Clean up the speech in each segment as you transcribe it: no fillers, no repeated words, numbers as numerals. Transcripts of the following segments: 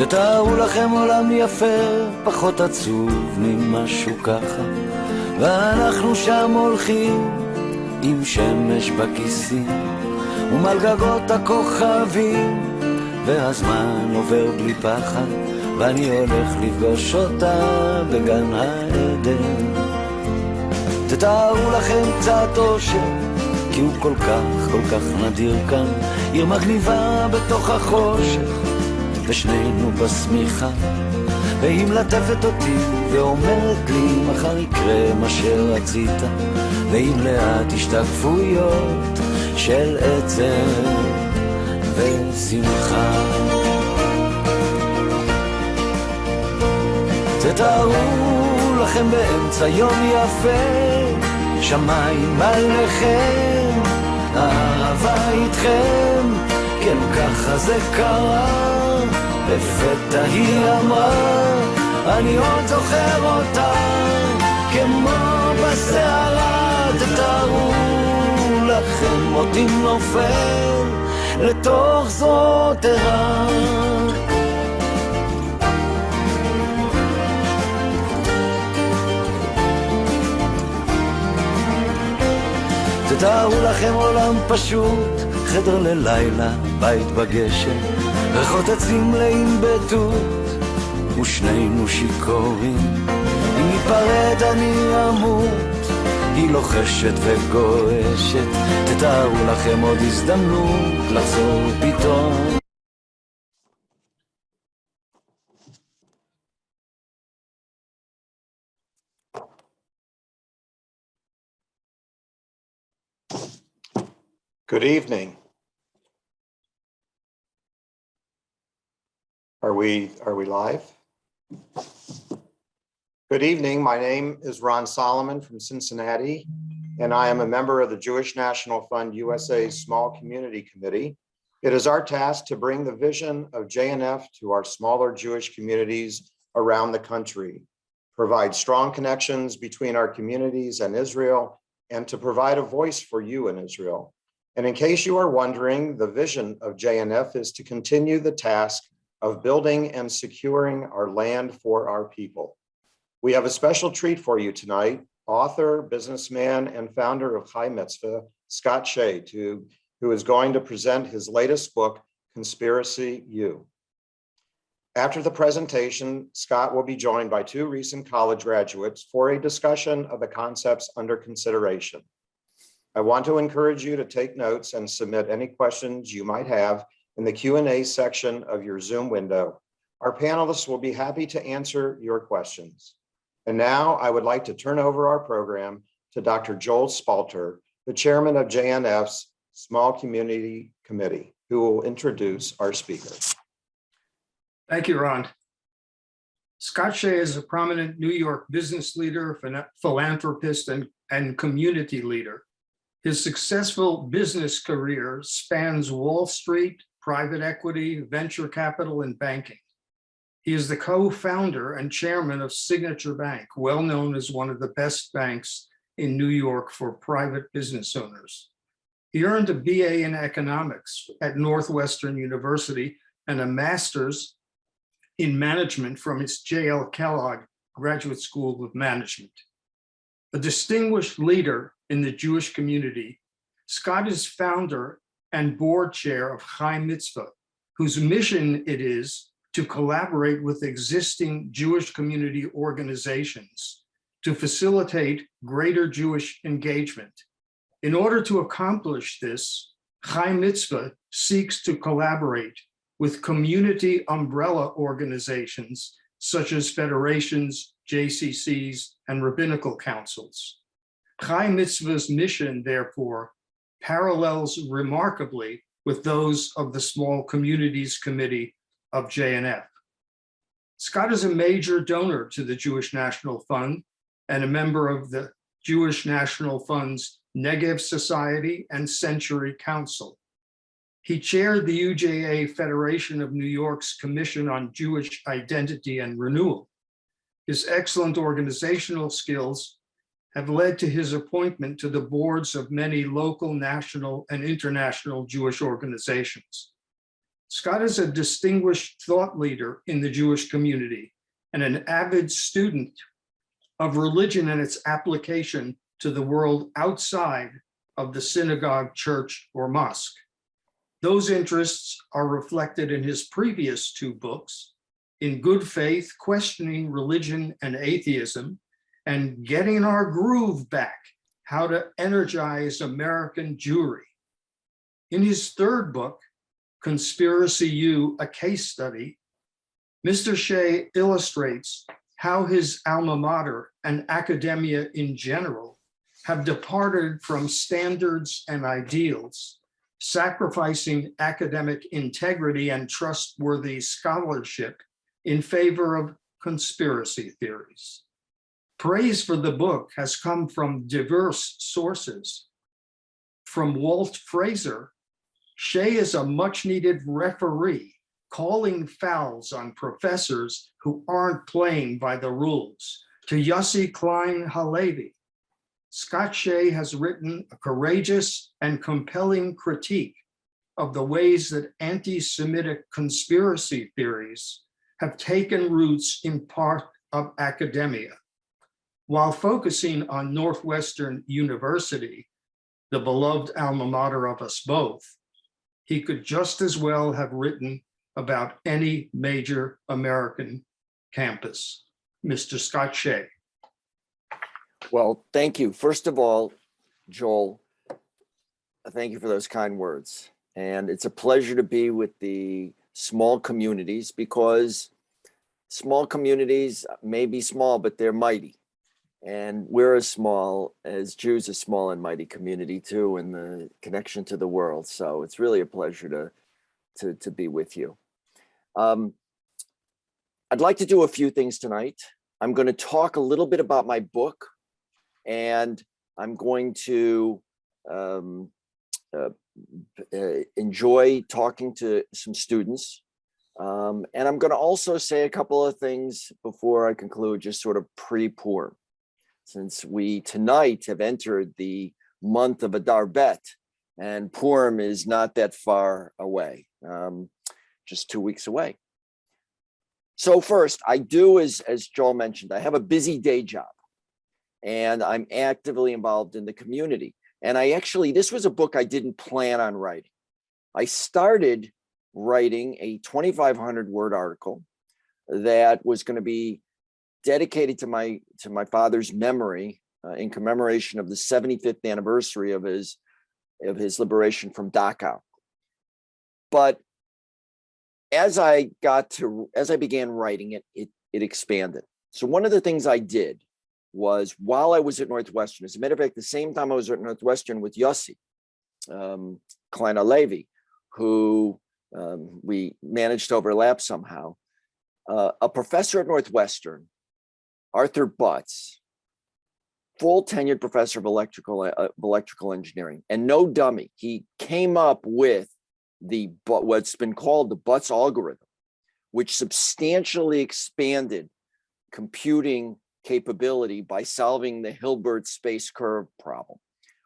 תתארו לכם עולם יפה, פחות עצוב ממשהו ככה, ואנחנו שם הולכים עם שמש בכיסים ומעל גגות הכוכבים, והזמן עובר בלי פחד, ואני הולך לפגוש אותה בגן העדן. תתארו לכם קצת אושר, כי הוא כל כך נדיר כאן, עיר מגניבה בתוך החושך, ושנינו בשמיכה, והיא מלטפת אותי ואומרת לי מחר יקרה מה שרצית, ועם לאט השתקפויות של עצב ושמחה. תתארו לכם באמצע יום יפה, שמיים עליכם, אהבה איתכם, כן ככה זה קרה, לפתע היא אמרה, אני עוד זוכר אותה, כמו בסערה. תתארו לכם אותי נופל לתוך זרועותיה. תתארו לכם עולם פשוט, חדר ללילה, בית בגשם, ריחות עצים מלאים בתות, ושנינו שיכורים. אם ניפרד אני אמות, היא לוחשת וגועשת. תתארו לכם עוד הזדמנות לחזור פתאום. Good evening. Are we live? Good evening. My name is Ron Solomon from Cincinnati, and I am a member of the Jewish National Fund USA's Small Community Committee. It is our task to bring the vision of JNF to our smaller Jewish communities around the country, provide strong connections between our communities and Israel, and to provide a voice for you in Israel. And in case you are wondering, the vision of JNF is to continue the task of building and securing our land for our people. We have a special treat for you tonight. Author, businessman, and founder of Chai Mitzvah, Scott Shay, who is going to present his latest book, Conspiracy U. After the presentation, Scott will be joined by two recent college graduates for a discussion of the concepts under consideration. I want to encourage you to take notes and submit any questions you might have in the Q&A section of your Zoom window. Our panelists will be happy to answer your questions. And now I would like to turn over our program to Dr. Joel Spalter, the chairman of JNF's Small Community Committee, who will introduce our speaker. Thank you, Ron. Scott Shay is a prominent New York business leader, philanthropist, and community leader. His successful business career spans Wall Street, private equity, venture capital, and banking. He is the co-founder and chairman of Signature Bank, well known as one of the best banks in New York for private business owners. He earned a BA in economics at Northwestern University and a master's in management from its J.L. Kellogg Graduate School of Management. A distinguished leader in the Jewish community, Scott is founder and board chair of Chai Mitzvah, whose mission it is to collaborate with existing Jewish community organizations to facilitate greater Jewish engagement. In order to accomplish this, Chai Mitzvah seeks to collaborate with community umbrella organizations such as federations, JCCs, and rabbinical councils. Chai Mitzvah's mission, therefore, parallels remarkably with those of the Small Communities Committee of JNF. Scott is a major donor to the Jewish National Fund and a member of the Jewish National Fund's Negev Society and Century Council. He chaired the UJA Federation of New York's Commission on Jewish Identity and Renewal. His excellent organizational skills have led to his appointment to the boards of many local, national, and international Jewish organizations. Scott is a distinguished thought leader in the Jewish community and an avid student of religion and its application to the world outside of the synagogue, church, or mosque. Those interests are reflected in his previous two books, In Good Faith, Questioning Religion and Atheism, and Getting Our Groove Back, How to Energize American Jewry. In his third book, Conspiracy U, A Case Study, Mr. Shay illustrates how his alma mater and academia in general have departed from standards and ideals, sacrificing academic integrity and trustworthy scholarship in favor of conspiracy theories. Praise for the book has come from diverse sources. From Walt Fraser, Shay is a much-needed referee, calling fouls on professors who aren't playing by the rules. To Yossi Klein Halevi, Scott Shay has written a courageous and compelling critique of the ways that anti-Semitic conspiracy theories have taken roots in part of academia. While focusing on Northwestern University, the beloved alma mater of us both, he could just as well have written about any major American campus. Mr. Scott Shay. Well, thank you. First of all, Joel, thank you for those kind words. And it's a pleasure to be with the small communities, because small communities may be small, but they're mighty. And we're as small as Jews, a small and mighty community too, in the connection to the world. So it's really a pleasure to be with you. I'd like to do a few things tonight. I'm going to talk a little bit about my book, and I'm going to enjoy talking to some students. And I'm going to also say a couple of things before I conclude, just sort of pre-Purim, since we tonight have entered the month of Adar Bet, and Purim is not that far away, just 2 weeks away. So first, I do, as Joel mentioned, I have a busy day job, and I'm actively involved in the community. And this was a book I didn't plan on writing. I started writing a 2,500 word article that was going to be dedicated to my father's memory in commemoration of the 75th anniversary of his liberation from Dachau. But as I began writing it, it expanded. So one of the things I did was, while I was at Northwestern, as a matter of fact, the same time I was at Northwestern with Yossi Klein Halevi, who we managed to overlap somehow, a professor at Northwestern, Arthur Butts, full tenured professor of electrical engineering, and no dummy, he came up with what's been called the Butts algorithm, which substantially expanded computing capability by solving the Hilbert space curve problem.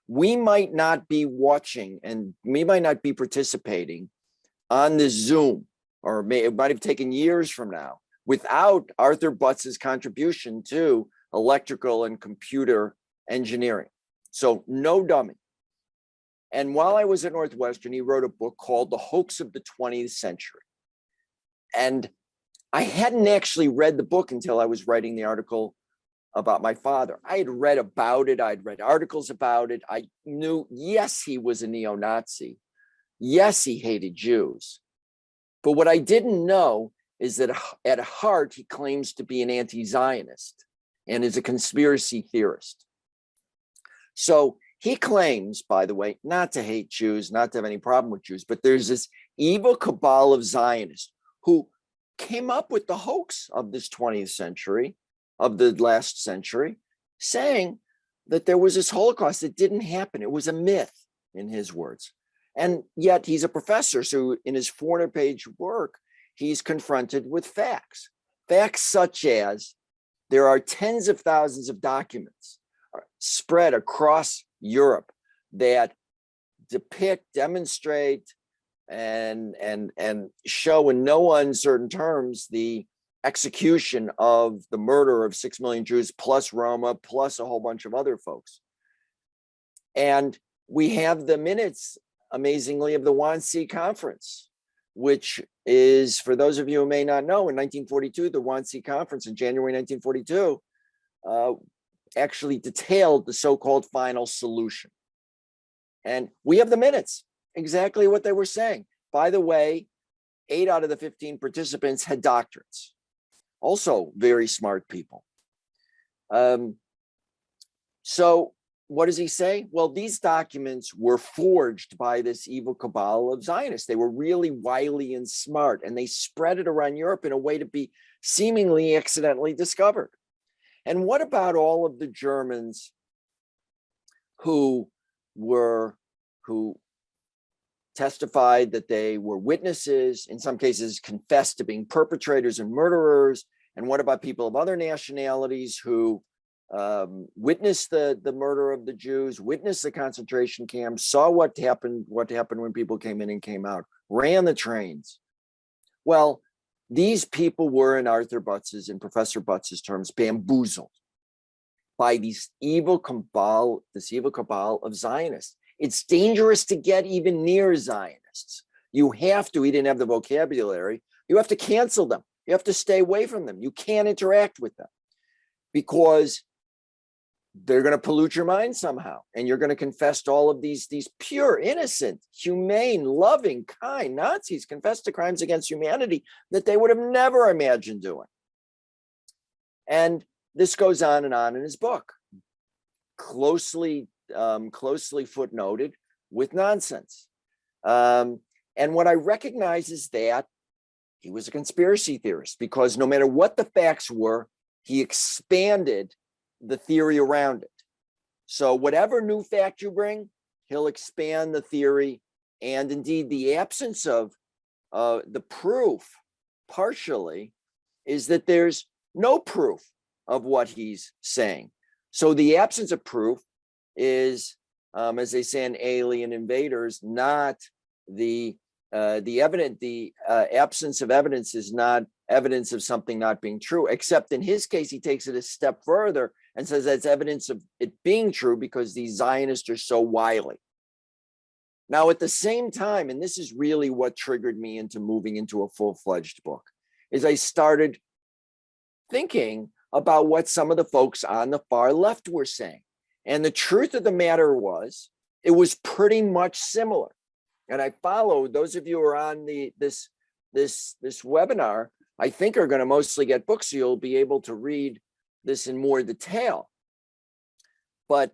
We might not be watching, and we might not be participating on this Zoom, or it might have taken years from now, without Arthur Butts's contribution to electrical and computer engineering. So no dummy. And while I was at Northwestern, he wrote a book called The Hoax of the 20th Century. And I hadn't actually read the book until I was writing the article about my father. I had read about it. I'd read articles about it. I knew, yes, he was a neo-Nazi. Yes, he hated Jews. But what I didn't know is that at heart, he claims to be an anti-Zionist and is a conspiracy theorist. So he claims, by the way, not to hate Jews, not to have any problem with Jews, but there's this evil cabal of Zionists who came up with the hoax of this 20th century, of the last century, saying that there was this Holocaust that didn't happen. It was a myth, in his words. And yet he's a professor, so in his 400-page work, he's confronted with facts such as there are tens of thousands of documents spread across Europe that demonstrate and show in no uncertain terms the execution of the murder of 6 million Jews plus Roma plus a whole bunch of other folks. And we have the minutes, amazingly, of the Wannsee Conference, which is, for those of you who may not know, in 1942, the Wannsee Conference in January 1942 actually detailed the so-called final solution. And we have the minutes, exactly what they were saying. By the way, 8 out of the 15 participants had doctorates, also very smart people. So what does he say? Well, these documents were forged by this evil cabal of Zionists. They were really wily and smart, and they spread it around Europe in a way to be seemingly accidentally discovered. And what about all of the Germans who testified that they were witnesses, in some cases confessed to being perpetrators and murderers? And what about people of other nationalities who witnessed the murder of the Jews, witnessed the concentration camps, saw what happened when people came in and came out, ran the trains? Well, these people were, in Arthur Butz's and Professor Butz's terms, bamboozled by this evil cabal of Zionists. It's dangerous to get even near Zionists. You have to, he didn't have the vocabulary, you have to cancel them. You have to stay away from them. You can't interact with them because they're going to pollute your mind somehow. And you're going to confess to all of these pure, innocent, humane, loving, kind Nazis confess to crimes against humanity that they would have never imagined doing. And this goes on in his book, closely footnoted with nonsense. And what I recognize is that he was a conspiracy theorist, because no matter what the facts were, he expanded the theory around it. So whatever new fact you bring, he'll expand the theory. And indeed, the absence of the proof, partially, is that there's no proof of what he's saying. So the absence of proof is, as they say in Alien Invaders, not the absence of evidence is not evidence of something not being true, except in his case, he takes it a step further and says that's evidence of it being true because these Zionists are so wily. Now, at the same time, and this is really what triggered me into moving into a full-fledged book, is I started thinking about what some of the folks on the far left were saying. And the truth of the matter was, it was pretty much similar. And I followed, those of you who are on this webinar, I think are going to mostly get books, so you'll be able to read this in more detail. But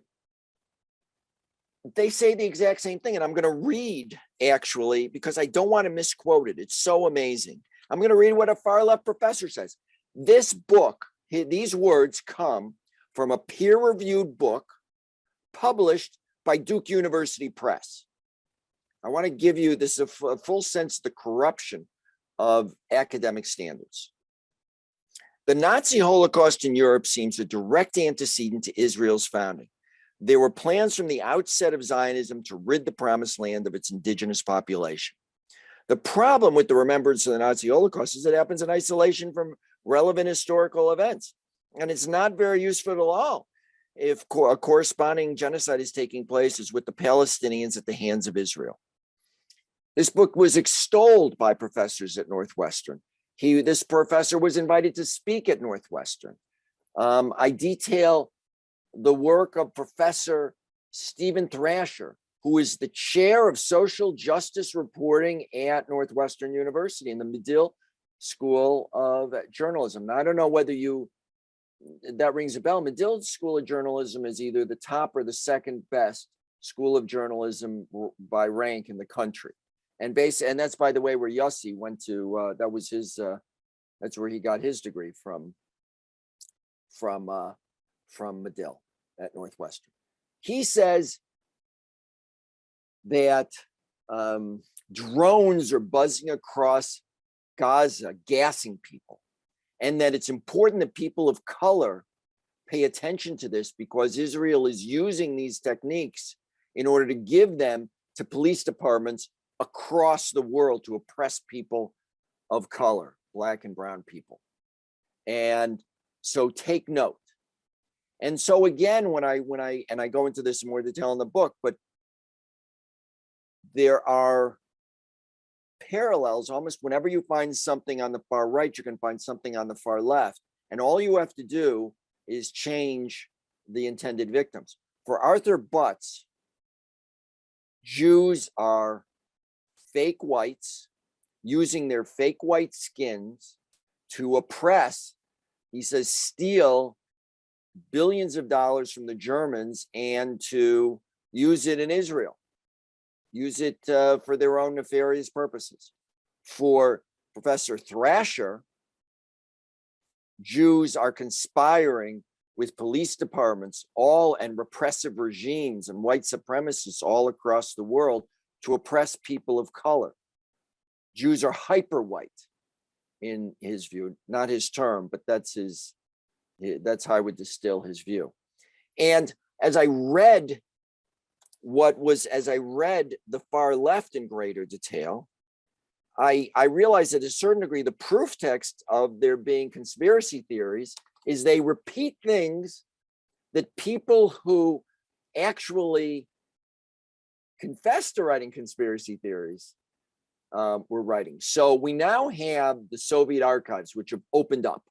they say the exact same thing. And I'm going to read, actually, because I don't want to misquote it. It's so amazing. I'm going to read what a far left professor says. This book, these words come from a peer-reviewed book published by Duke University Press. I want to give you this a full sense of the corruption of academic standards. The Nazi Holocaust in Europe seems a direct antecedent to Israel's founding. There were plans from the outset of Zionism to rid the promised land of its indigenous population. The problem with the remembrance of the Nazi Holocaust is it happens in isolation from relevant historical events. And it's not very useful at all if a corresponding genocide is taking place as with the Palestinians at the hands of Israel. This book was extolled by professors at Northwestern. This professor was invited to speak at Northwestern. I detail the work of Professor Stephen Thrasher, who is the chair of social justice reporting at Northwestern University in the Medill School of Journalism. Now, I don't know whether that rings a bell. Medill School of Journalism is either the top or the second best school of journalism by rank in the country. And that's, by the way, where Yossi went to. That was his. That's where he got his degree from Medill at Northwestern. He says that drones are buzzing across Gaza, gassing people, and that it's important that people of color pay attention to this because Israel is using these techniques in order to give them to police departments across the world to oppress people of color, Black and brown people. And so take note. And so again, when I go into this in more detail in the book, but there are parallels almost whenever you find something on the far right, you can find something on the far left. And all you have to do is change the intended victims. For Arthur Butts, Jews are fake whites using their fake white skins to oppress, he says, steal billions of dollars from the Germans and to use it in Israel, use it for their own nefarious purposes. For Professor Thrasher, Jews are conspiring with police departments and repressive regimes and white supremacists all across the world to oppress people of color. Jews are hyper white in his view, not his term, but that's how I would distill his view. And as I read the far left in greater detail, I realized that to a certain degree, the proof text of there being conspiracy theories is they repeat things that people who actually confess to writing conspiracy theories were writing. So we now have the Soviet archives, which have opened up,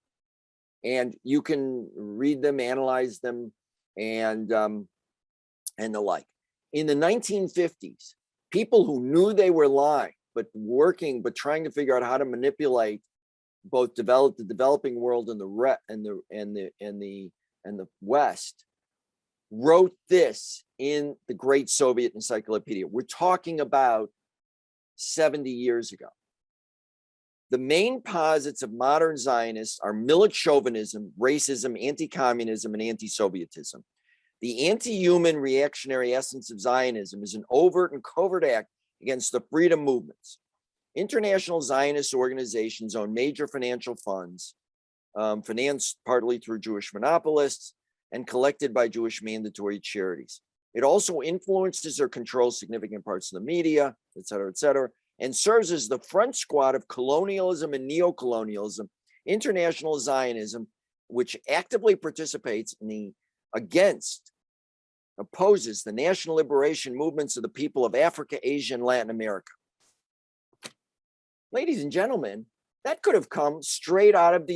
and you can read them, analyze them, and the like. In the 1950s, people who knew they were lying, but trying to figure out how to manipulate both the developing world and the West, wrote this in the Great Soviet Encyclopedia. We're talking about 70 years ago. The main posits of modern Zionists are militant chauvinism, racism, anti-communism, and anti-Sovietism. The anti-human reactionary essence of Zionism is an overt and covert act against the freedom movements. International Zionist organizations own major financial funds, financed partly through Jewish monopolists and collected by Jewish mandatory charities. It also influences or controls significant parts of the media, et cetera, and serves as the front squad of colonialism and neocolonialism, international Zionism, which actively participates in opposes the national liberation movements of the people of Africa, Asia, and Latin America. Ladies and gentlemen, that could have come straight out of the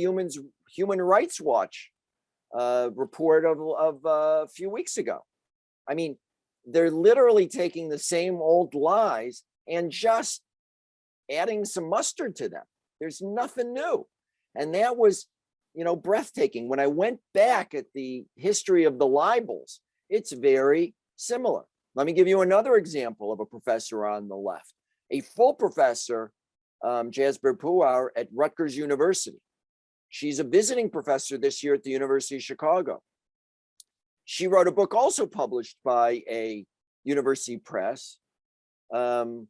Human Rights Watch report of a few weeks ago. I mean, they're literally taking the same old lies and just adding some mustard to them. There's nothing new. And that was, breathtaking. When I went back at the history of the libels, it's very similar. Let me give you another example of a professor on the left, a full professor, Jasbir Puar at Rutgers University. She's a visiting professor this year at the University of Chicago. She wrote a book also published by a university press, and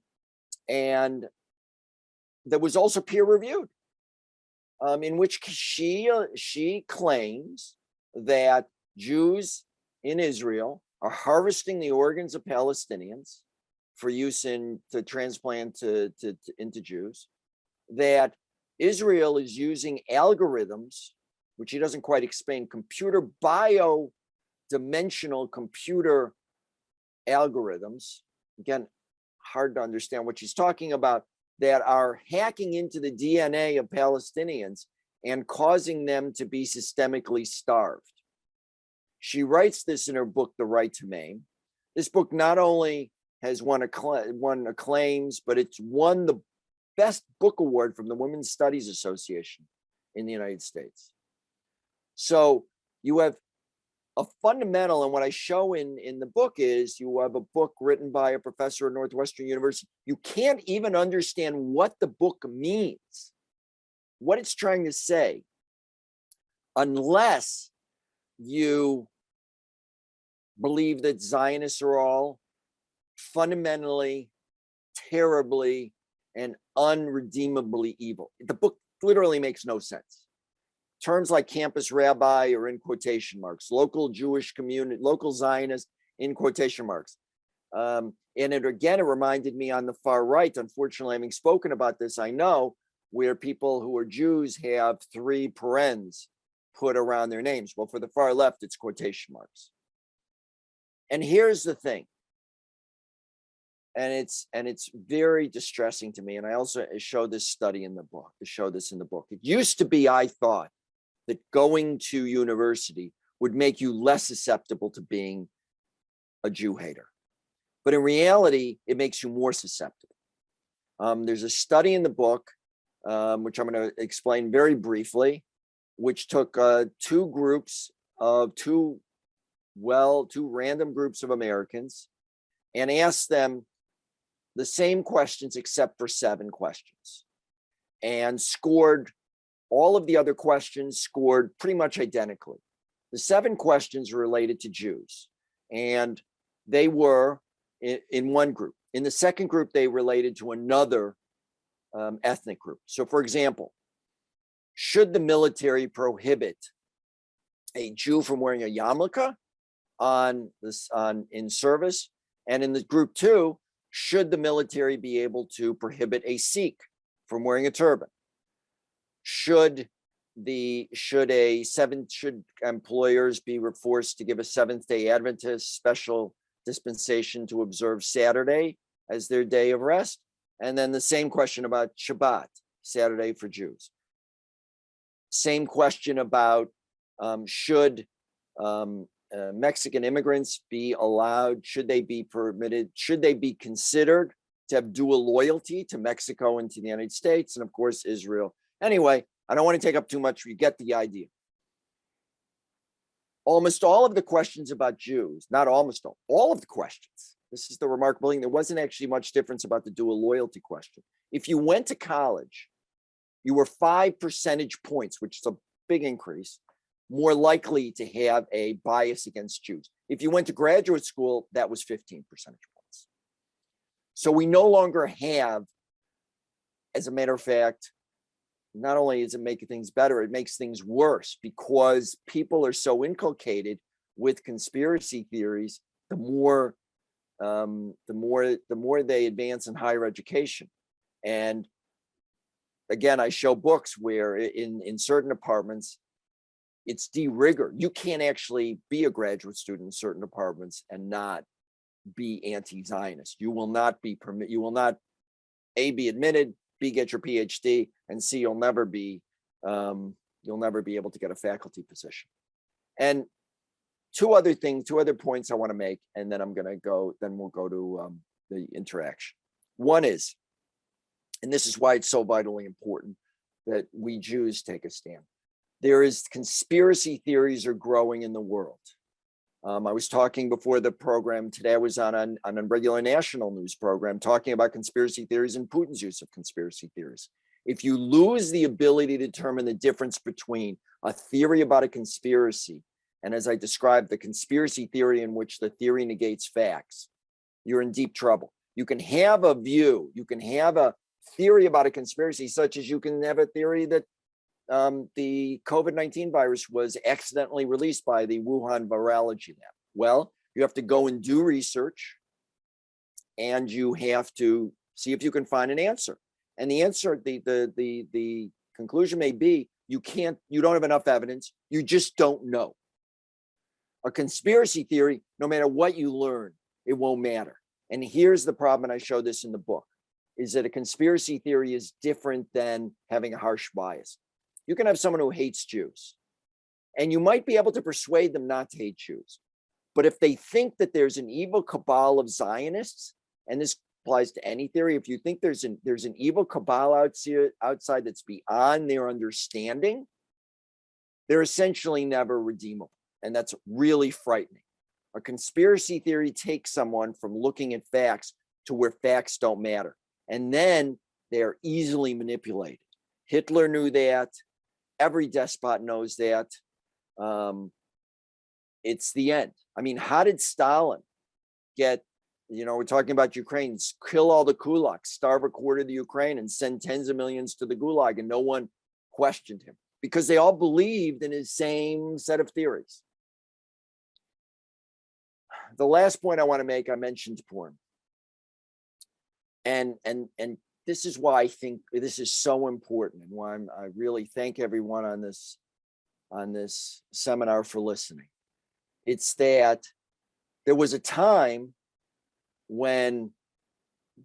that was also peer reviewed, in which she claims that Jews in Israel are harvesting the organs of Palestinians for use to transplant into Jews, that Israel is using algorithms, which he doesn't quite explain, dimensional computer algorithms, again, hard to understand what she's talking about, that are hacking into the DNA of Palestinians and causing them to be systemically starved. She writes this in her book, The Right to Maim. This book not only has won acclaims, but it's won the Best Book Award from the Women's Studies Association in the United States. So you have a fundamental, and what I show in the book is you have a book written by a professor at Northwestern University. You can't even understand what the book means, what it's trying to say, unless you believe that Zionists are all fundamentally, terribly, and unredeemably evil. The book literally makes no sense. Terms like campus rabbi are in quotation marks, local Jewish community, local Zionist in quotation marks. And it reminded me on the far right, unfortunately, having spoken about this, I know, where people who are Jews have 3 parens put around their names. Well, for the far left, it's quotation marks. And here's the thing. And it's very distressing to me. And I also show this study in the book, It used to be, I thought, that going to university would make you less susceptible to being a Jew hater. But in reality, it makes you more susceptible. There's a study in the book, which I'm going to explain very briefly, which took two random groups of Americans and asked them the same questions except for 7 questions, and scored all of the other questions, scored pretty much identically. The 7 questions were related to Jews, and they were in one group. In the second group, they related to another ethnic group. So for example, should the military prohibit a Jew from wearing a yarmulke in service? And in the group 2, should the military be able to prohibit a Sikh from wearing a turban? Should employers be forced to give a Seventh-day Adventist special dispensation to observe Saturday as their day of rest? And then the same question about Shabbat, Saturday for Jews. Same question about should Mexican immigrants be allowed, should they be permitted, should they be considered to have dual loyalty to Mexico and to the United States, and of course, Israel. Anyway, I don't want to take up too much, you get the idea. Almost all of the questions about Jews, not almost all of the questions, this is the remarkable thing, there wasn't actually much difference about the dual loyalty question. If you went to college, you were 5 percentage points, which is a big increase, more likely to have a bias against Jews. If you went to graduate school, that was 15 percentage points. So we no longer have, as a matter of fact, not only does it make things better, it makes things worse, because people are so inculcated with conspiracy theories, the more they advance in higher education. And again, I show books where in certain departments, it's de rigueur. You can't actually be a graduate student in certain departments and not be anti-Zionist. You will not be A, be admitted, B, get your PhD, and C, you'll never be able to get a faculty position. And two other points I want to make, and then we'll go to the interaction. One is, and this is why it's so vitally important that we Jews take a stand. Conspiracy theories are growing in the world. I was talking before the program today. I was on a regular national news program talking about conspiracy theories and Putin's use of conspiracy theories. If you lose the ability to determine the difference between a theory about a conspiracy and, as I described, the conspiracy theory in which the theory negates facts, you're in deep trouble. You can have a view, you can have a theory about a conspiracy, such as you can have a theory that the COVID-19 virus was accidentally released by the Wuhan virology lab. Well, you have to go and do research, and you have to see if you can find an answer. And the answer, the conclusion may be, you don't have enough evidence, you just don't know. A conspiracy theory, no matter what you learn, it won't matter. And here's the problem, and I show this in the book, is that a conspiracy theory is different than having a harsh bias. You can have someone who hates Jews, and you might be able to persuade them not to hate Jews. But if they think that there's an evil cabal of Zionists, and this applies to any theory, if you think there's an evil cabal outside that's beyond their understanding, they're essentially never redeemable. And that's really frightening. A conspiracy theory takes someone from looking at facts to where facts don't matter. And then they're easily manipulated. Hitler knew that. Every despot knows that. It's the end. I mean, how did Stalin get, we're talking about Ukraine, kill all the kulaks, starve a quarter of the Ukraine, and send tens of millions to the gulag, and no one questioned him because they all believed in his same set of theories. the last point I want to make, I mentioned Purim. And this is why I think this is so important, and why I really thank everyone on this seminar for listening. It's that there was a time when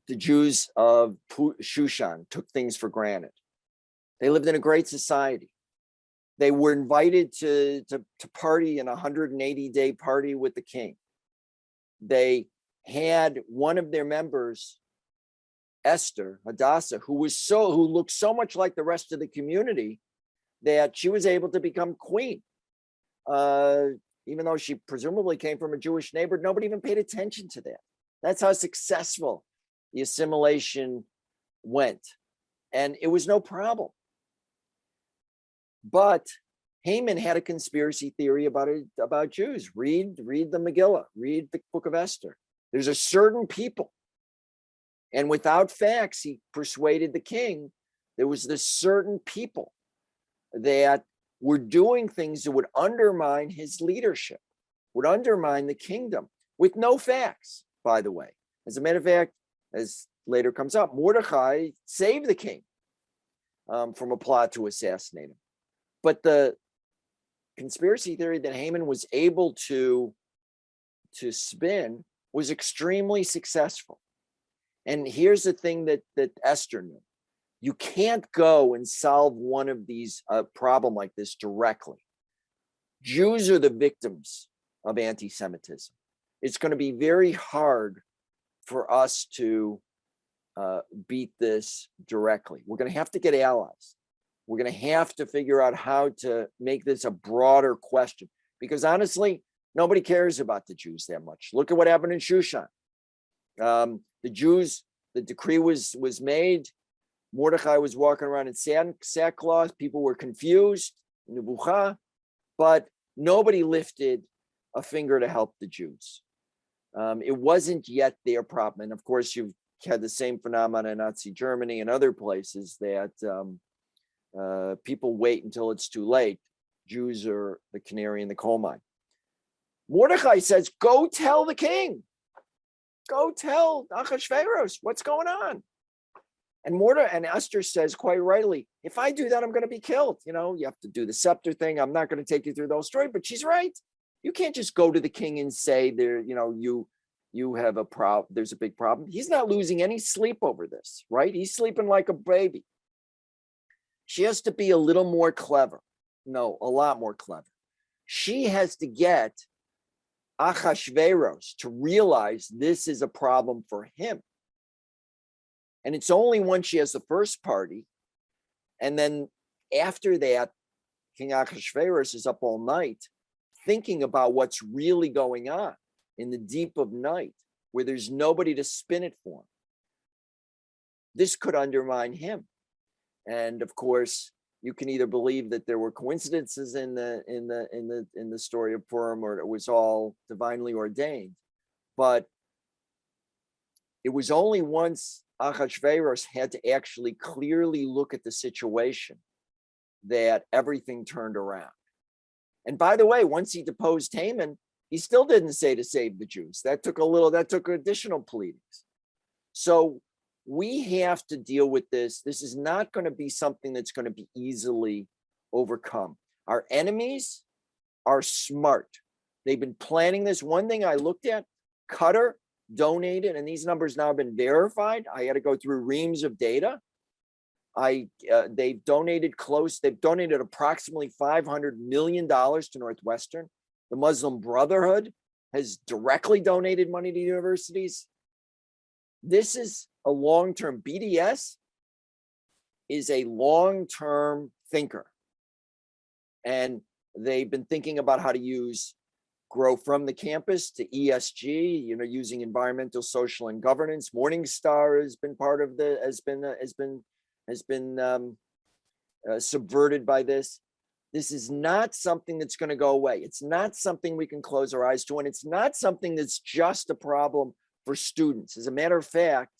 the Jews of Shushan took things for granted. They lived in a great society. They were invited to party in a 180-day party with the king. They had one of their members, Esther, Hadassah, who looked so much like the rest of the community that she was able to become queen. Even though she presumably came from a Jewish neighborhood, nobody even paid attention to that. That's how successful the assimilation went. And it was no problem. But Haman had a conspiracy theory about Jews. Read the Megillah, read the book of Esther. There's a certain people. And without facts, he persuaded the king there was this certain people that were doing things that would undermine his leadership, would undermine the kingdom, with no facts, by the way. As a matter of fact, as later comes up, Mordecai saved the king from a plot to assassinate him. But the conspiracy theory that Haman was able to spin was extremely successful. And here's the thing that Esther knew. You can't go and solve one of these problem like this directly. Jews are the victims of anti-Semitism. It's going to be very hard for us to beat this directly. We're going to have to get allies. We're going to have to figure out how to make this a broader question, because honestly, nobody cares about the Jews that much. Look at what happened in Shushan. The Jews, the decree was made. Mordecai was walking around in sackcloth. People were confused, nebuchah, but nobody lifted a finger to help the Jews. It wasn't yet their problem. And of course, you've had the same phenomenon in Nazi Germany and other places that people wait until it's too late. Jews are the canary in the coal mine. Mordecai says, go tell the king. Go tell Achashverosh what's going on. And Esther says quite rightly, if I do that, I'm going to be killed. You know, you have to do the scepter thing. I'm not going to take you through the whole story, but she's right. You can't just go to the king and say you have a problem. There's a big problem. He's not losing any sleep over this, right? He's sleeping like a baby. She has to be a little more clever. No, a lot more clever. She has to get Achashverosh to realize this is a problem for him. And it's only when she has the first party, and then after that, King Achashverosh is up all night thinking about what's really going on in the deep of night, where there's nobody to spin it for him. This could undermine him. And of course, you can either believe that there were coincidences in the story of Purim, or it was all divinely ordained. But it was only once Achashverosh had to actually clearly look at the situation that everything turned around. And by the way, once he deposed Haman, he still didn't say to save the Jews. That took additional pleadings. So we have to deal with this. This is not going to be something that's going to be easily overcome. Our enemies are smart. They've been planning this. One thing I looked at, Qatar donated, and these numbers now have been verified. I had to go through reams of data. They've donated approximately $500 million to Northwestern. The Muslim Brotherhood has directly donated money to universities. This is a long-term, BDS is a long-term thinker. And they've been thinking about how to grow from the campus to ESG, using environmental, social, and governance. Morningstar has been part of has been subverted by this. This is not something that's going to go away. It's not something we can close our eyes to, and it's not something that's just a problem for students. As a matter of fact,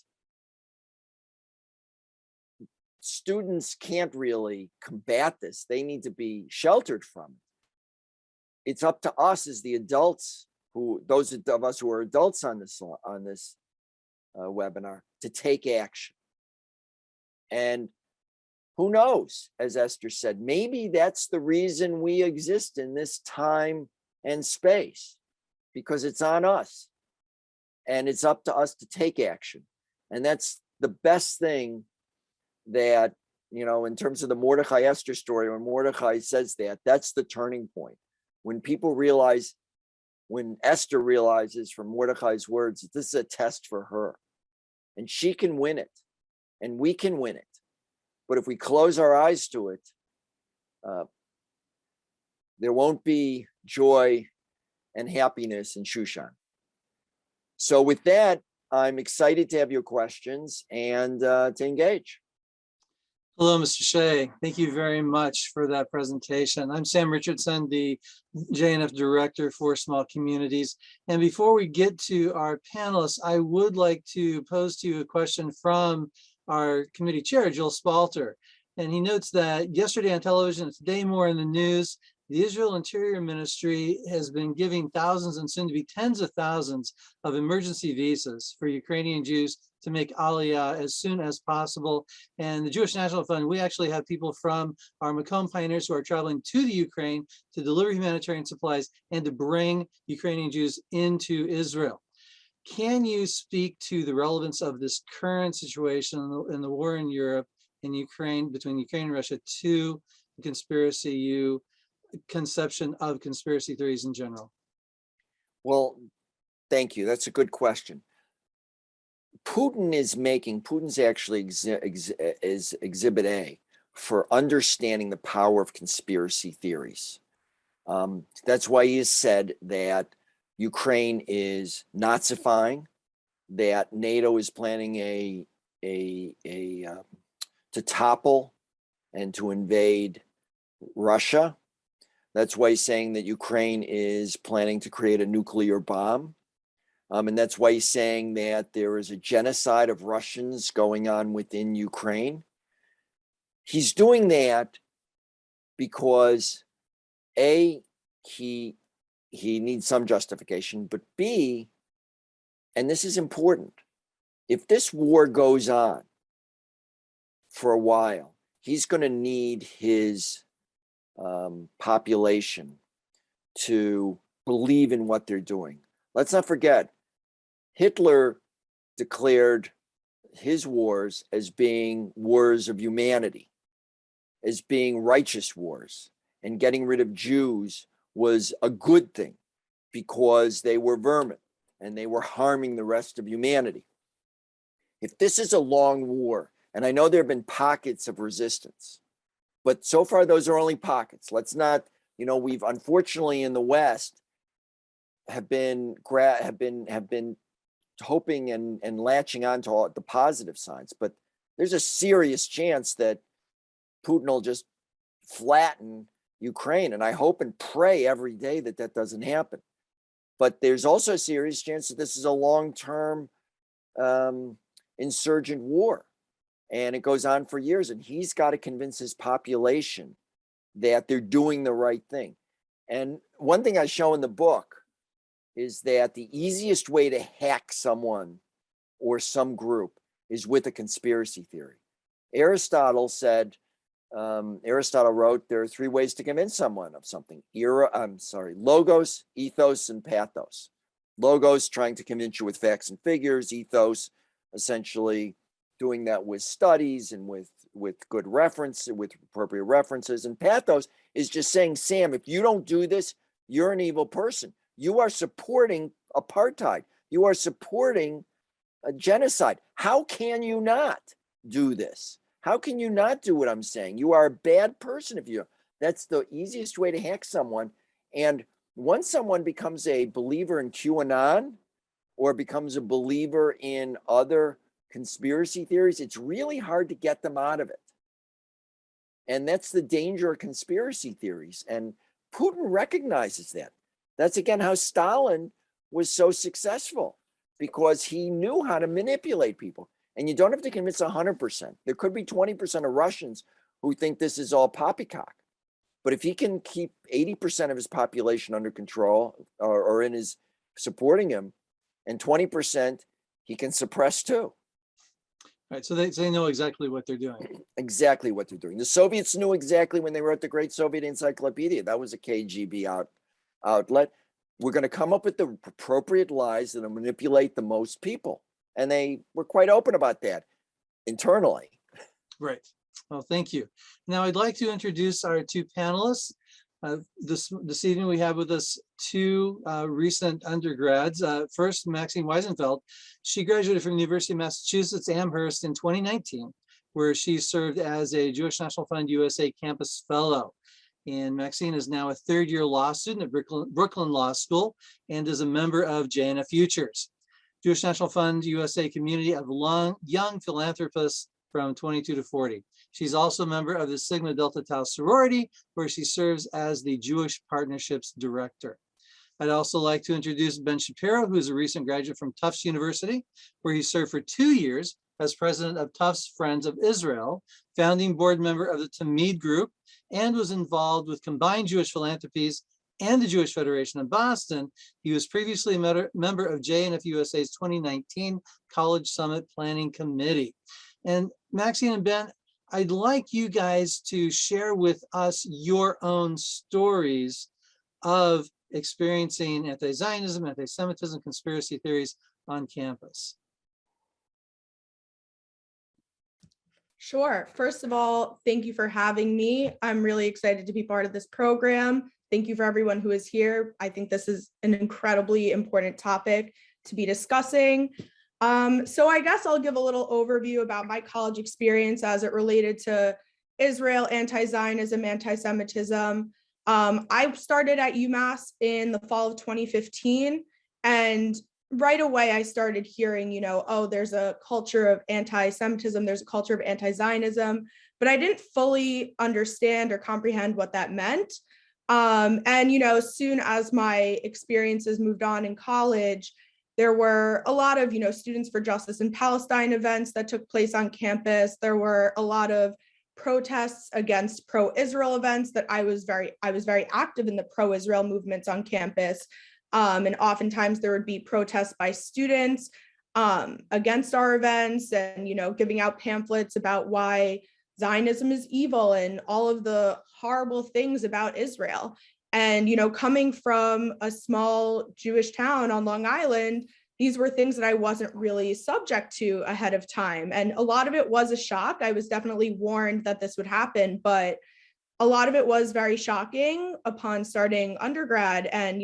students can't really combat this. They need to be sheltered from it. It's up to us as the adults those of us who are adults on this webinar, to take action. And who knows, as Esther said, maybe that's the reason we exist in this time and space, because it's on us and it's up to us to take action. And that's the best thing that, in terms of the Mordecai Esther story, when Mordecai says that, that's the turning point. When people realize, when Esther realizes from Mordecai's words, that this is a test for her and she can win it and we can win it. But if we close our eyes to it, there won't be joy and happiness in Shushan. So with that, I'm excited to have your questions and to engage. Hello, Mr. Shay. Thank you very much for that presentation. I'm Sam Richardson, the JNF Director for Small Communities. And before we get to our panelists, I would like to pose to you a question from our committee chair, Joel Spalter. And he notes that yesterday on television, today more in the news, the Israel Interior Ministry has been giving thousands and soon to be tens of thousands of emergency visas for Ukrainian Jews to make Aliyah as soon as possible. And the Jewish National Fund, we actually have people from our Macomb pioneers who are traveling to the Ukraine to deliver humanitarian supplies and to bring Ukrainian Jews into Israel. Can you speak to the relevance of this current situation in the war in Europe and Ukraine, between Ukraine and Russia, to the conspiracy conception of conspiracy theories in general? Well, thank you. That's a good question. Putin's actually is exhibit A for understanding the power of conspiracy theories. That's why he has said that Ukraine is Nazifying, that NATO is planning to topple and to invade Russia. That's why he's saying that Ukraine is planning to create a nuclear bomb. And that's why he's saying that there is a genocide of Russians going on within Ukraine. He's doing that because A, he needs some justification, but B, and this is important, if this war goes on for a while, he's going to need his population to believe in what they're doing. Let's not forget, Hitler declared his wars as being wars of humanity, as being righteous wars, and getting rid of Jews was a good thing because they were vermin and they were harming the rest of humanity. If this is a long war, and I know there have been pockets of resistance, but so far those are only pockets. Let's not, we've unfortunately in the West have been hoping and latching on to all the positive signs, but there's a serious chance that Putin will just flatten Ukraine. And I hope and pray every day that that doesn't happen. But there's also a serious chance that this is a long-term insurgent war. And it goes on for years. And he's got to convince his population that they're doing the right thing. And one thing I show in the book is that the easiest way to hack someone or some group is with a conspiracy theory. Aristotle wrote, there are three ways to convince someone of something. Logos, ethos, and pathos. Logos, trying to convince you with facts and figures. Ethos, essentially doing that with studies and with good reference, with appropriate references. And pathos is just saying, Sam, if you don't do this, you're an evil person. You are supporting apartheid. You are supporting a genocide. How can you not do this? How can you not do what I'm saying? You are a bad person if you. That's the easiest way to hack someone. And once someone becomes a believer in QAnon or becomes a believer in other conspiracy theories, it's really hard to get them out of it. And that's the danger of conspiracy theories. And Putin recognizes that. That's again how Stalin was so successful, because he knew how to manipulate people. And you don't have to convince 100%. There could be 20% of Russians who think this is all poppycock. But if he can keep 80% of his population under control or in his supporting him, and 20% he can suppress too. Right, so they know exactly what they're doing. Exactly what they're doing. The Soviets knew exactly when they wrote the Great Soviet Encyclopedia. That was a KGB outlet. We're going to come up with the appropriate lies that will manipulate the most people. And they were quite open about that internally. Right. Well, thank you. Now I'd like to introduce our two panelists. This evening we have with us two recent undergrads. First, Maxine Weisenfeld. She graduated from the University of Massachusetts Amherst in 2019, where she served as a Jewish National Fund USA Campus Fellow. And Maxine is now a third-year law student at Brooklyn Law School and is a member of JNF Futures, Jewish National Fund USA community of young philanthropists from 22 to 40. She's also a member of the Sigma Delta Tau sorority, where she serves as the Jewish Partnerships Director. I'd also like to introduce Ben Shapiro, who is a recent graduate from Tufts University, where he served for 2 years as president of Tufts Friends of Israel, founding board member of the Tamid Group, and was involved with Combined Jewish Philanthropies and the Jewish Federation of Boston. He was previously a member of JNF USA's 2019 College Summit Planning Committee. And Maxine and Ben, I'd like you guys to share with us your own stories of experiencing anti-Zionism, anti-Semitism, conspiracy theories on campus. Sure. First of all, thank you for having me. I'm really excited to be part of this program. Thank you for everyone who is here. I think this is an incredibly important topic to be discussing. So I guess I'll give a little overview about my college experience as it related to Israel, anti-Zionism, anti-Semitism. I started at UMass in the fall of 2015, and right away I started hearing, oh, there's a culture of anti-Semitism, there's a culture of anti-Zionism, but I didn't fully understand or comprehend what that meant. And, as soon as my experiences moved on in college, there were a lot of, Students for Justice in Palestine events that took place on campus. There were a lot of protests against pro-Israel events that I was very active in the pro-Israel movements on campus. And oftentimes there would be protests by students against our events and, giving out pamphlets about why Zionism is evil and all of the horrible things about Israel. And, coming from a small Jewish town on Long Island, these were things that I wasn't really subject to ahead of time. And a lot of it was a shock. I was definitely warned that this would happen, but a lot of it was very shocking upon starting undergrad. And,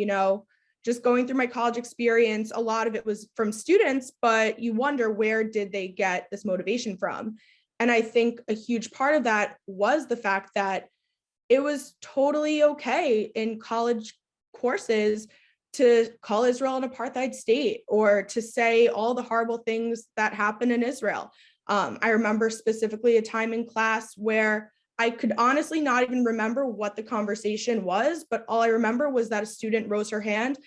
just going through my college experience, a lot of it was from students, but you wonder, where did they get this motivation from? And I think a huge part of that was the fact that it was totally okay in college courses to call Israel an apartheid state or to say all the horrible things that happen in Israel. I remember specifically a time in class where I could honestly not even remember what the conversation was, but all I remember was that a student rose her hand,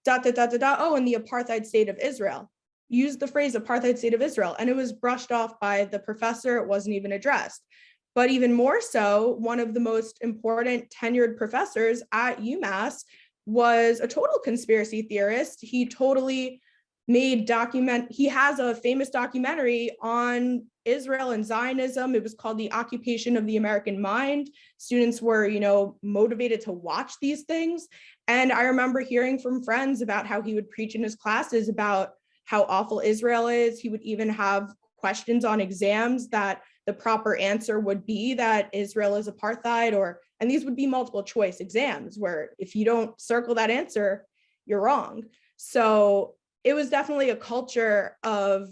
oh, in the apartheid state of Israel. Used the phrase apartheid state of Israel, and it was brushed off by the professor. It wasn't even addressed. But even more so, one of the most important tenured professors at UMass was a total conspiracy theorist. He totally he has a famous documentary on Israel and Zionism. It was called The Occupation of the American Mind. Students were, motivated to watch these things. And I remember hearing from friends about how he would preach in his classes about how awful Israel is. He would even have questions on exams that the proper answer would be that Israel is apartheid, and these would be multiple choice exams where if you don't circle that answer, you're wrong. So it was definitely a culture of,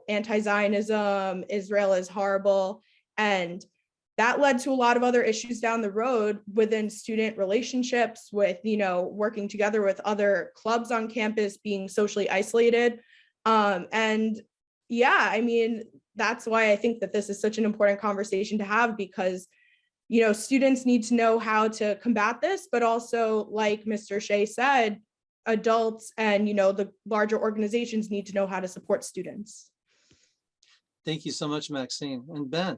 anti-Zionism, Israel is horrible. And that led to a lot of other issues down the road within student relationships with, working together with other clubs on campus, being socially isolated. And yeah, that's why I think that this is such an important conversation to have, because, students need to know how to combat this, but also, like Mr. Shay said, adults and, the larger organizations need to know how to support students. Thank you so much, Maxine. And Ben.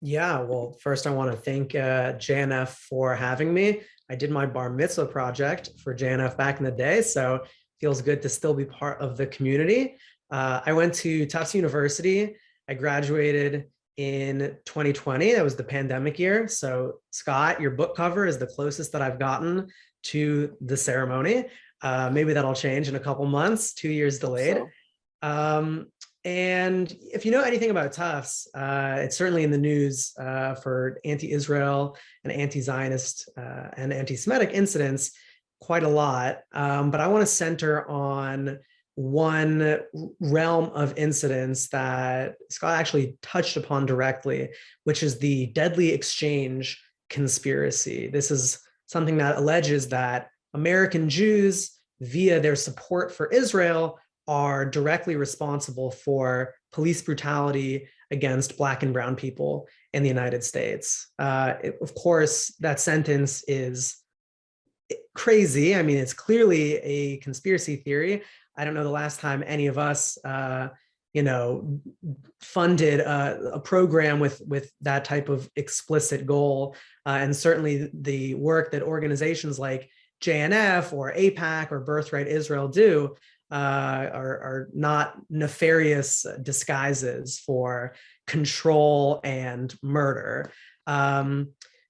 Yeah, well, first I want to thank JNF for having me. I did my bar mitzvah project for JNF back in the day, so it feels good to still be part of the community. I went to Tufts University. I graduated in 2020. That was the pandemic year. So Scott, your book cover is the closest that I've gotten to the ceremony. Maybe that'll change in a couple months, 2 years delayed. And if you know anything about Tufts, it's certainly in the news for anti-Israel and anti-Zionist and anti-Semitic incidents quite a lot. But I want to center on one realm of incidents that Scott actually touched upon directly, which is the deadly exchange conspiracy. This is something that alleges that American Jews, via their support for Israel, are directly responsible for police brutality against Black and brown people in the United States. Of course, that sentence is crazy. I mean, it's clearly a conspiracy theory. I don't know the last time any of us, funded a program with that type of explicit goal. And certainly the work that organizations like JNF or AIPAC or Birthright Israel do are not nefarious disguises for control and murder.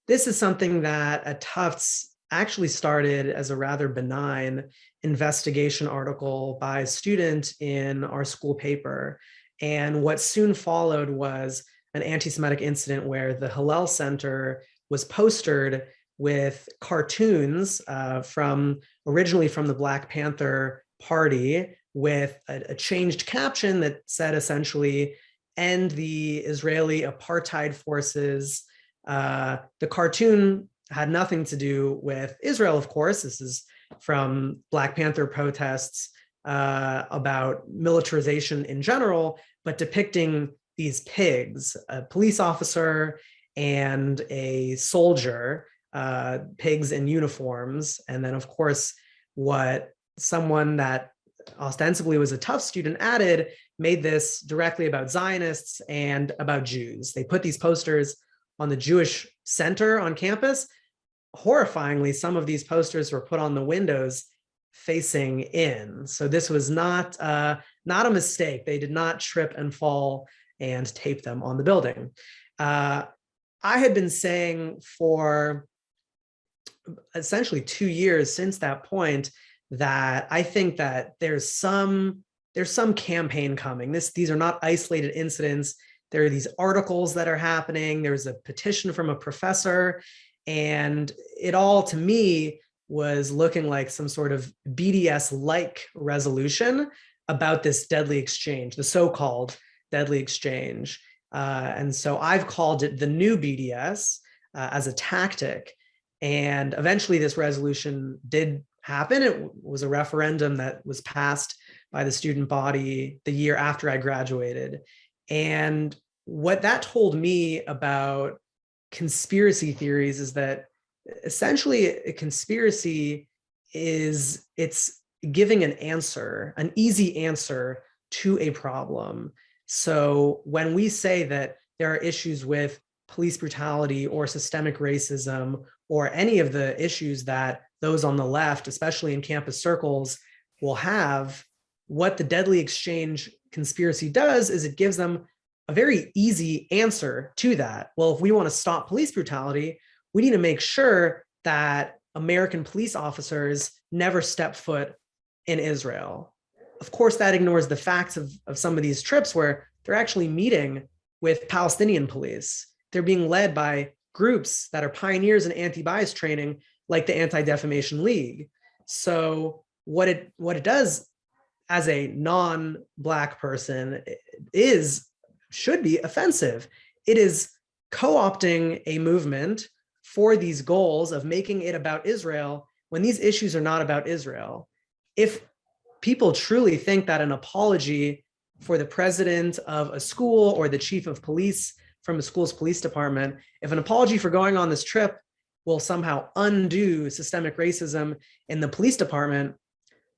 This is something that at Tufts actually started as a rather benign investigation article by a student in our school paper. And what soon followed was an anti-Semitic incident where the Hillel Center was postered with cartoons originally from the Black Panther Party, with a changed caption that said essentially, "End the Israeli apartheid forces." The cartoon had nothing to do with Israel, of course. This is from Black Panther protests about militarization in general, but depicting these pigs, a police officer and a soldier, pigs in uniforms. And then, of course, what someone that ostensibly was a Tufts student added made this directly about Zionists and about Jews. They put these posters on the Jewish Center on campus. Horrifyingly, some of these posters were put on the windows facing in. So this was not a mistake. They did not trip and fall and tape them on the building. I had been saying for essentially 2 years since that point that I think that there's some campaign coming. These are not isolated incidents. There are these articles that are happening. There's a petition from a professor, and it all to me was looking like some sort of BDS-like resolution about this deadly exchange, the so-called deadly exchange. And so I've called it the new BDS as a tactic. And eventually this resolution did happen. It was a referendum that was passed by the student body the year after I graduated. And what that told me about conspiracy theories is that essentially a conspiracy it's giving an answer, an easy answer to a problem. So when we say that there are issues with police brutality or systemic racism or any of the issues that those on the left, especially in campus circles, will have, what the deadly exchange conspiracy does is it gives them a very easy answer to that. Well, if we want to stop police brutality, we need to make sure that American police officers never step foot in Israel. Of course, that ignores the facts of some of these trips where they're actually meeting with Palestinian police. They're being led by groups that are pioneers in anti-bias training, like the Anti-Defamation League. So what it does as a non-Black person should be offensive. It is co-opting a movement for these goals of making it about Israel when these issues are not about Israel. If people truly think that an apology for the president of a school or the chief of police from a school's police department, if an apology for going on this trip will somehow undo systemic racism in the police department,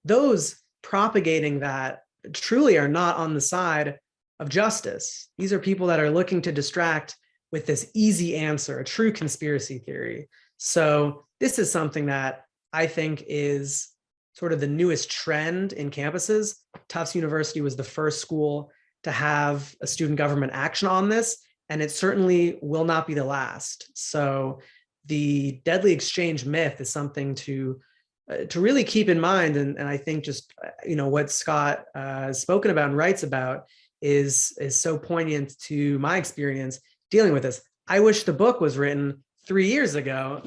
those propagating that truly are not on the side of justice. These are people that are looking to distract with this easy answer, a true conspiracy theory. So this is something that I think is sort of the newest trend in campuses. Tufts University was the first school to have a student government action on this, and it certainly will not be the last. So the deadly exchange myth is something to really keep in mind. And I think just, what Scott has spoken about and writes about is so poignant to my experience dealing with this. I wish the book was written 3 years ago.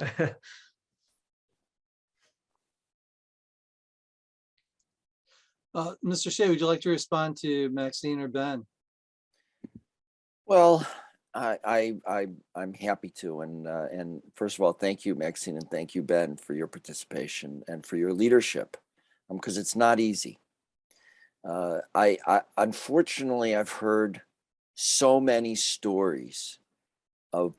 Mr. Shay, would you like to respond to Maxine or Ben? Well, I'm happy to, and first of all, thank you, Maxine, and thank you, Ben, for your participation and for your leadership, because it's not easy. I unfortunately, I've heard so many stories of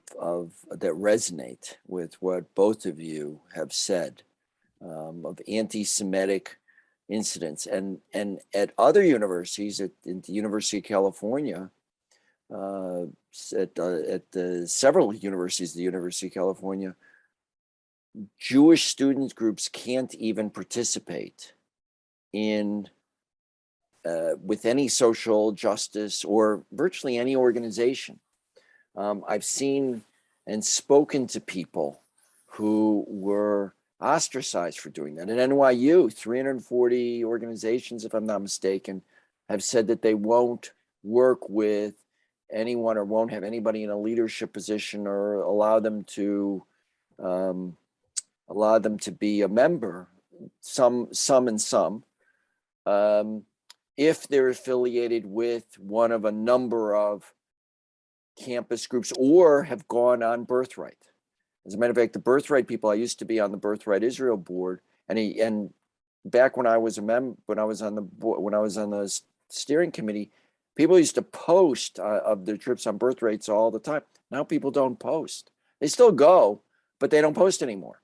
that resonate with what both of you have said, of anti-Semitic incidents, and at other universities, at the University of California, at the several universities of the University of California, Jewish student groups can't even participate in with any social justice or virtually any organization. I've seen and spoken to people who were ostracized for doing that. At NYU, 340 organizations, if I'm not mistaken, have said that they won't work with anyone or won't have anybody in a leadership position or allow them to be a member, some, if they're affiliated with one of a number of campus groups or have gone on Birthright. As a matter of fact, the Birthright people, I used to be on the Birthright Israel board, and back when I was on the steering committee, people used to post of their trips on Birthrights all the time. Now people don't post. They still go, but they don't post anymore.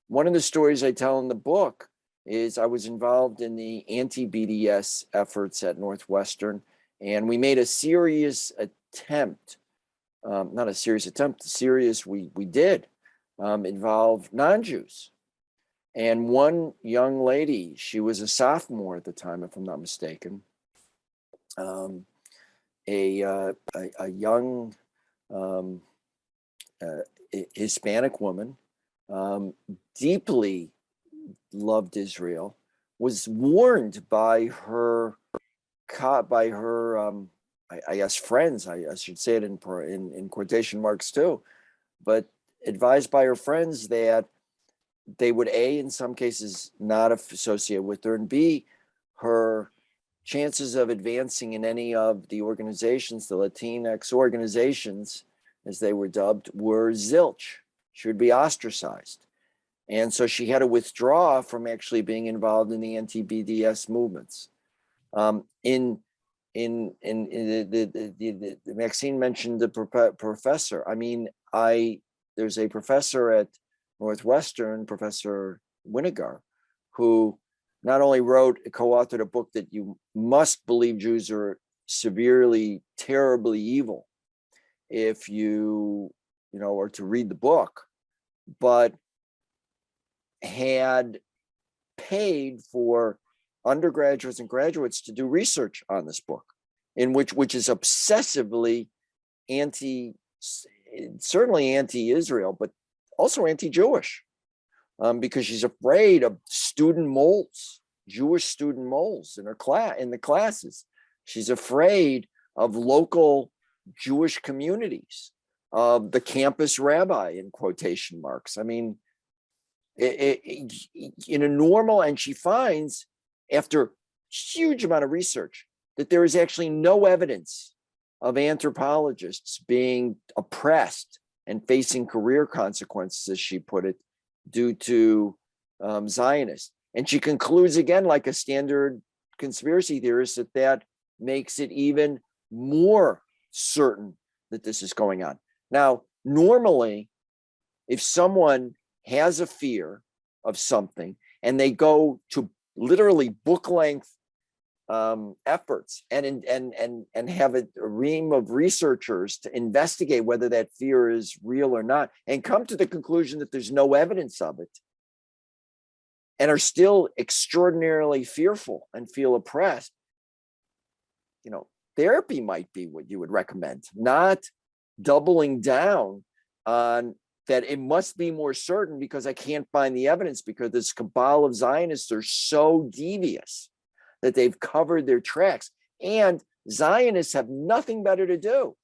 One of the stories I tell in the book is I was involved in the anti-BDS efforts at Northwestern, and we made a serious attempt, we did involve non-Jews. And one young lady, she was a sophomore at the time, if I'm not mistaken, a young Hispanic woman, deeply loved Israel, was warned by her I guess friends, I should say it in quotation marks too, but advised by her friends that they would A, in some cases not associate with her, and B, her chances of advancing in any of the organizations, the Latinx organizations, as they were dubbed, were zilch. She would be ostracized. And so she had to withdraw from actually being involved in the anti-BDS movements. Maxine mentioned the professor. I mean, there's a professor at Northwestern, Professor Winigar, who not only co-authored a book that you must believe Jews are severely, terribly evil if you are to read the book, but had paid for undergraduates and graduates to do research on this book, which is obsessively certainly anti-Israel, but also anti-Jewish, because she's afraid of student moles, Jewish student moles in the classes. She's afraid of local Jewish communities, of the campus rabbi, in quotation marks. I mean, in a normal, and she finds after huge amount of research that there is actually no evidence of anthropologists being oppressed and facing career consequences, as she put it, due to Zionists. And she concludes again, like a standard conspiracy theorist, that makes it even more certain that this is going on. Now, normally, if someone has a fear of something and they go to literally book length efforts and have a ream of researchers to investigate whether that fear is real or not, and come to the conclusion that there's no evidence of it, and are still extraordinarily fearful and feel oppressed, therapy might be what you would recommend, not doubling down on that it must be more certain because I can't find the evidence, because this cabal of Zionists are so devious that they've covered their tracks. And Zionists have nothing better to do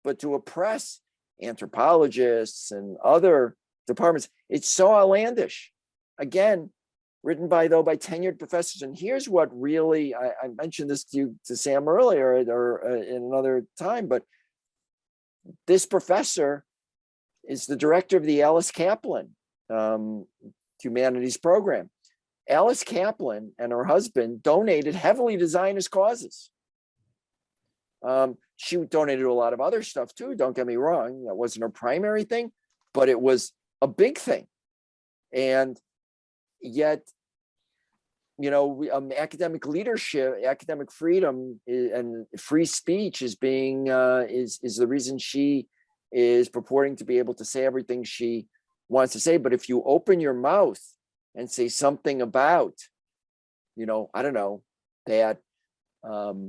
but to oppress anthropologists and other departments. It's so outlandish. Again, written by tenured professors. And here's what really, I mentioned this to Sam earlier or in another time, but this professor is the director of the Alice Kaplan Humanities Program. Alice Kaplan and her husband donated heavily to Zionist causes. She donated to a lot of other stuff too, don't get me wrong. That wasn't her primary thing, but it was a big thing. And yet, academic leadership, academic freedom and free speech is the reason she is purporting to be able to say everything she wants to say. But if you open your mouth and say something about, I don't know, that 30%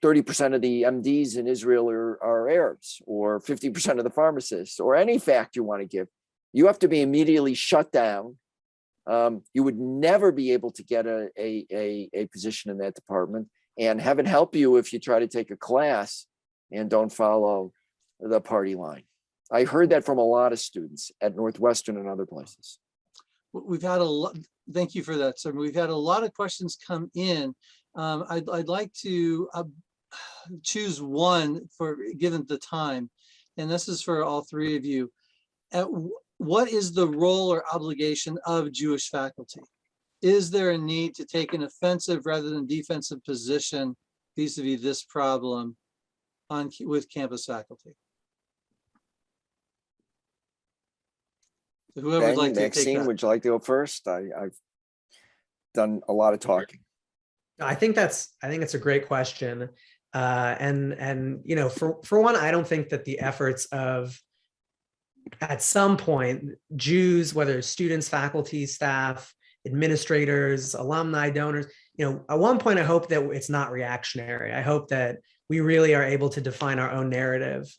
of the MDs in Israel are Arabs, or 50% of the pharmacists, or any fact you want to give, you have to be immediately shut down. You would never be able to get a position in that department, and heaven help you if you try to take a class and don't follow the party line. I heard that from a lot of students at Northwestern and other places. We've had a lot. Thank you for that, sir. We've had a lot of questions come in. I'd like to choose one given the time, and this is for all three of you. What is the role or obligation of Jewish faculty? Is there a need to take an offensive rather than defensive position vis-a-vis this problem with campus faculty? So whoever would like to take Maxine, that. would you like to go first? I've done a lot of talking. I think it's a great question. And for one, I don't think that the efforts of, at some point, Jews, whether students, faculty, staff, administrators, alumni, donors, at one point, I hope that it's not reactionary. I hope that we really are able to define our own narrative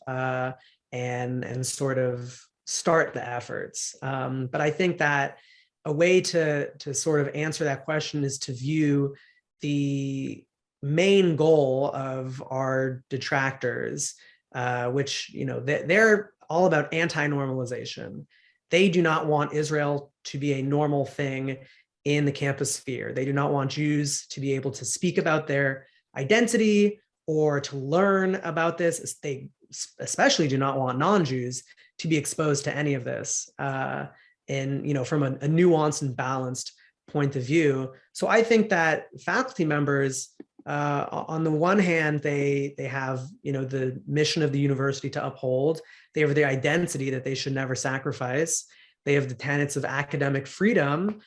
and sort of start the efforts. But I think that a way to sort of answer that question is to view the main goal of our detractors, which, they're all about anti-normalization. They do not want Israel to be a normal thing in the campus sphere. They do not want Jews to be able to speak about their identity or to learn about this. They especially do not want non-Jews to be exposed to any of this from a nuanced and balanced point of view. So I think that faculty members, on the one hand, they have, the mission of the university to uphold. They have the identity that they should never sacrifice. They have the tenets of academic freedom,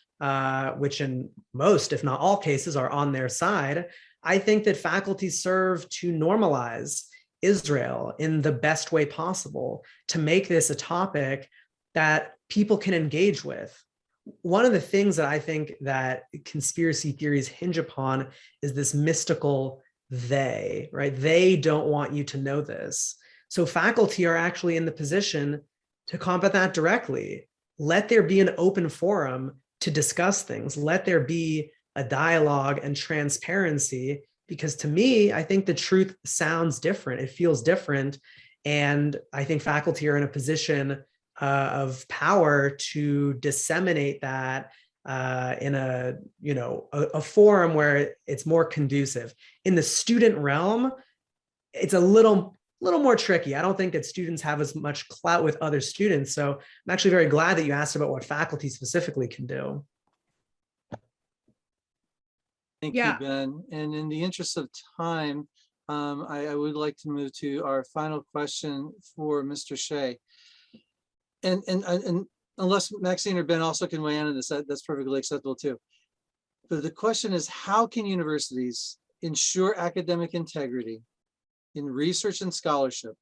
which in most, if not all cases, are on their side. I think that faculty serve to normalize Israel in the best way possible, to make this a topic that people can engage with. One of the things that I think that conspiracy theories hinge upon is this mystical they, right? They don't want you to know this. So faculty are actually in the position to combat that directly. Let there be an open forum to discuss things. Let there be a dialogue and transparency, because to me, I think the truth sounds different. It feels different. And I think faculty are in a position of power to disseminate that in a forum where it's more conducive. In the student realm, it's a little more tricky. I don't think that students have as much clout with other students. So I'm actually very glad that you asked about what faculty specifically can do. Thank Yeah. you, Ben. And in the interest of time, I would like to move to our final question for Mr. Shay. And unless Maxine or Ben also can weigh in on this, that's perfectly acceptable too. But the question is, how can universities ensure academic integrity in research and scholarship,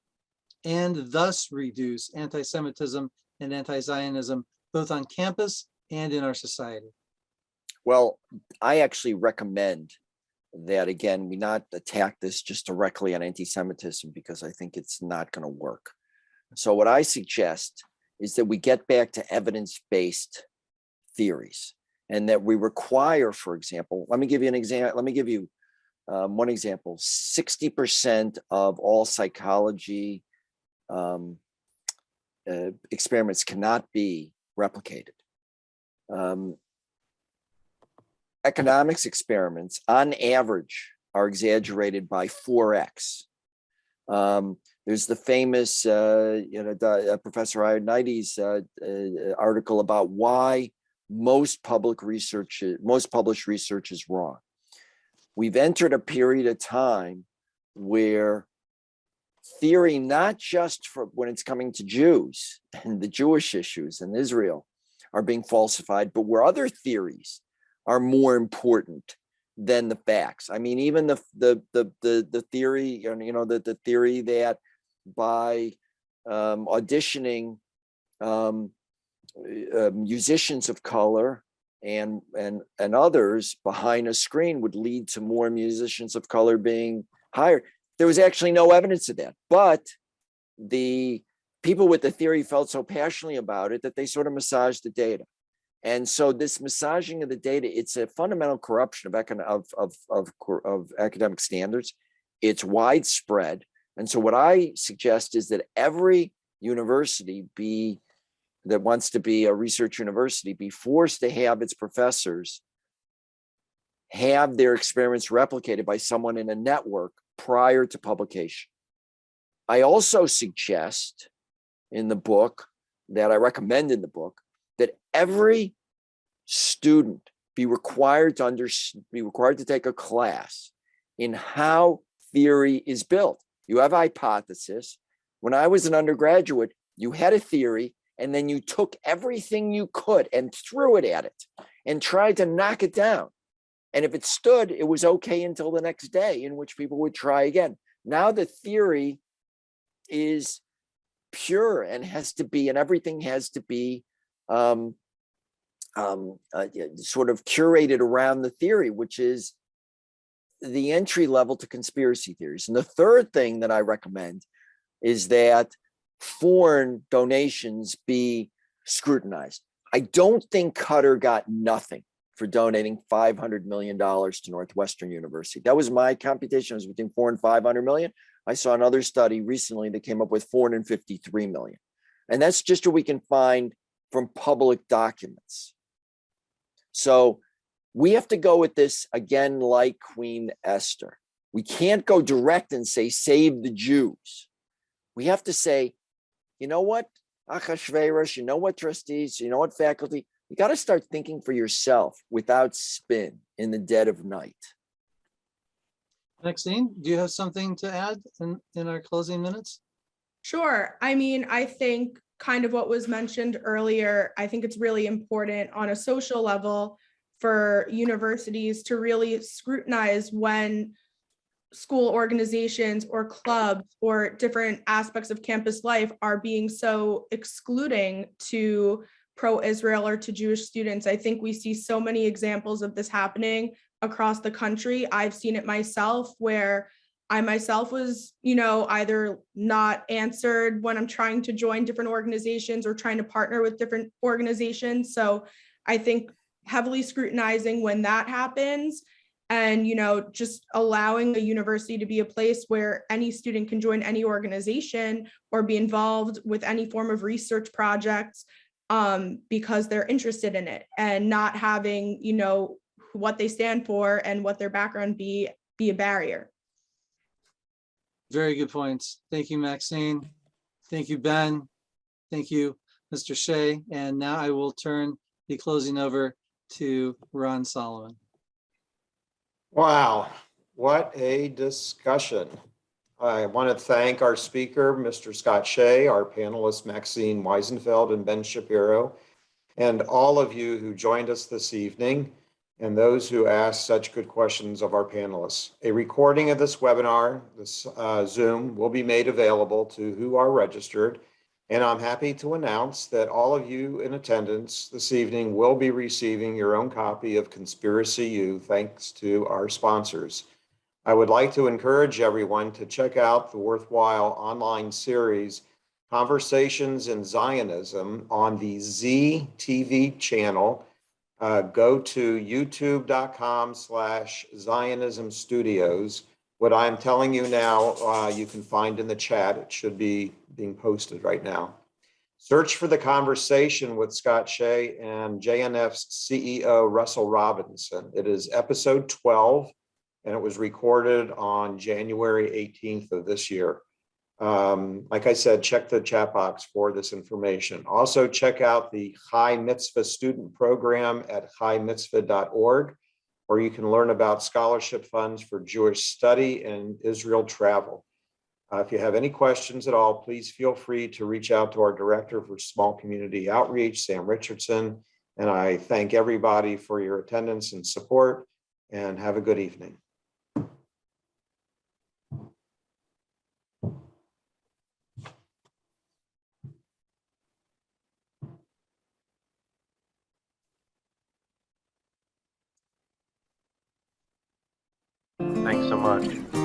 and thus reduce anti-Semitism and anti-Zionism, both on campus and in our society? Well, I actually recommend that, again, we not attack this just directly on anti-Semitism, because I think it's not going to work. So what I suggest is that we get back to evidence-based theories, and that we require, for example, let me give you an example. Let me give you one example. 60% of all psychology experiments cannot be replicated. Economics experiments, on average, are exaggerated by 4x. There's the famous, Professor Ioannidis article about why most published research is wrong. We've entered a period of time where theory, not just for when it's coming to Jews and the Jewish issues in Israel, are being falsified, but where other theories are more important than the facts. I mean, even the theory, the theory that by auditioning musicians of color and others behind a screen would lead to more musicians of color being hired. There was actually no evidence of that, but the people with the theory felt so passionately about it that they sort of massaged the data. And so this massaging of the data, it's a fundamental corruption of academic standards. It's widespread. And so what I suggest is that every university that wants to be a research university be forced to have its professors have their experiments replicated by someone in a network prior to publication. I also suggest in the book, that I recommend in the book, that every student be required to take a class in how theory is built. You have a hypothesis. When I was an undergraduate, you had a theory, and then you took everything you could and threw it at it and tried to knock it down. And if it stood, it was okay until the next day, in which people would try again. Now the theory is pure and has to be, and everything has to be sort of curated around the theory, which is the entry level to conspiracy theories. And the third thing that I recommend is that foreign donations be scrutinized. I don't think Qatar got nothing for donating $500 million to Northwestern University. That was my computation. It was between 400 and 500 million. I saw another study recently that came up with 453 million. And that's just what we can find from public documents. So we have to go with this again, like Queen Esther. We can't go direct and say, save the Jews. We have to say, you know what, Achashverosh, you know what, trustees, you know what, faculty, you got to start thinking for yourself without spin in the dead of night. Maxine, do you have something to add in our closing minutes? Sure. I mean, I think kind of what was mentioned earlier, I think it's really important on a social level for universities to really scrutinize when school organizations or clubs or different aspects of campus life are being so excluding to pro-Israel or to Jewish students. I think we see so many examples of this happening across the country. I've seen it myself, where I myself was, either not answered when I'm trying to join different organizations or trying to partner with different organizations. So I think heavily scrutinizing when that happens, and just allowing a university to be a place where any student can join any organization or be involved with any form of research projects because they're interested in it, and not having what they stand for and what their background be a barrier. Very good points. Thank you, Maxine. Thank you, Ben. Thank you, Mr. Shay. And now I will turn the closing over to Ron Solomon. Wow, what a discussion. I want to thank our speaker, Mr. Scott Shay, our panelists, Maxine Weisenfeld and Ben Shapiro, and all of you who joined us this evening. and those who ask such good questions of our panelists. A recording of this webinar, this Zoom, will be made available to who are registered. And I'm happy to announce that all of you in attendance this evening will be receiving your own copy of Conspiracy U, thanks to our sponsors. I would like to encourage everyone to check out the worthwhile online series, Conversations in Zionism, on the ZTV channel. Go to youtube.com/Zionism Studios. What I'm telling you now, you can find in the chat. It should be being posted right now. Search for the conversation with Scott Shay and JNF's CEO, Russell Robinson. It is episode 12, and it was recorded on January 18th of this year. Like I said, check the chat box for this information. Also, check out the Chai Mitzvah student program at chaimitzvah.org, where you can learn about scholarship funds for Jewish study and Israel travel. If you have any questions at all, please feel free to reach out to our Director for Small Community Outreach, Sam Richardson. And I thank everybody for your attendance and support, and have a good evening. Thanks so much.